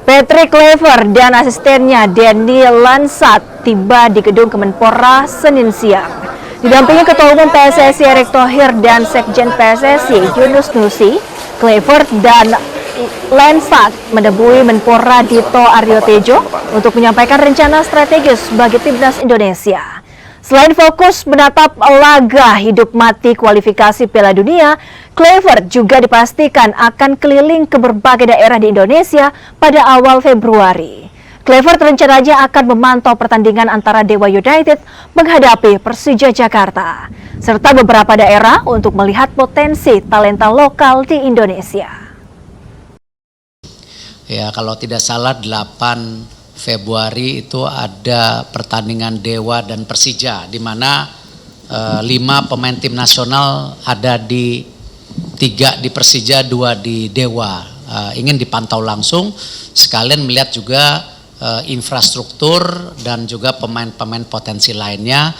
Patrick Kluivert dan asistennya Denny Lansat tiba di gedung Kemenpora Senin siang. Didampingi Ketua Umum PSSI Erick Thohir dan Sekjen PSSI Yunus Nusi, Kluivert dan Lansat menemui Menpora Dito Aryo Tejo untuk menyampaikan rencana strategis bagi timnas Indonesia. Selain fokus menatap laga hidup mati kualifikasi Piala Dunia, Kluivert juga dipastikan akan keliling ke berbagai daerah di Indonesia pada awal Februari. Kluivert rencananya akan memantau pertandingan antara Dewa United menghadapi Persija Jakarta, serta beberapa daerah untuk melihat potensi talenta lokal di Indonesia. Ya, kalau tidak salah 8 Februari itu ada pertandingan Dewa dan Persija, di mana 5 pemain tim nasional ada 3 di Persija, 2 di Dewa. Ingin dipantau langsung, sekalian melihat juga infrastruktur dan juga pemain-pemain potensi lainnya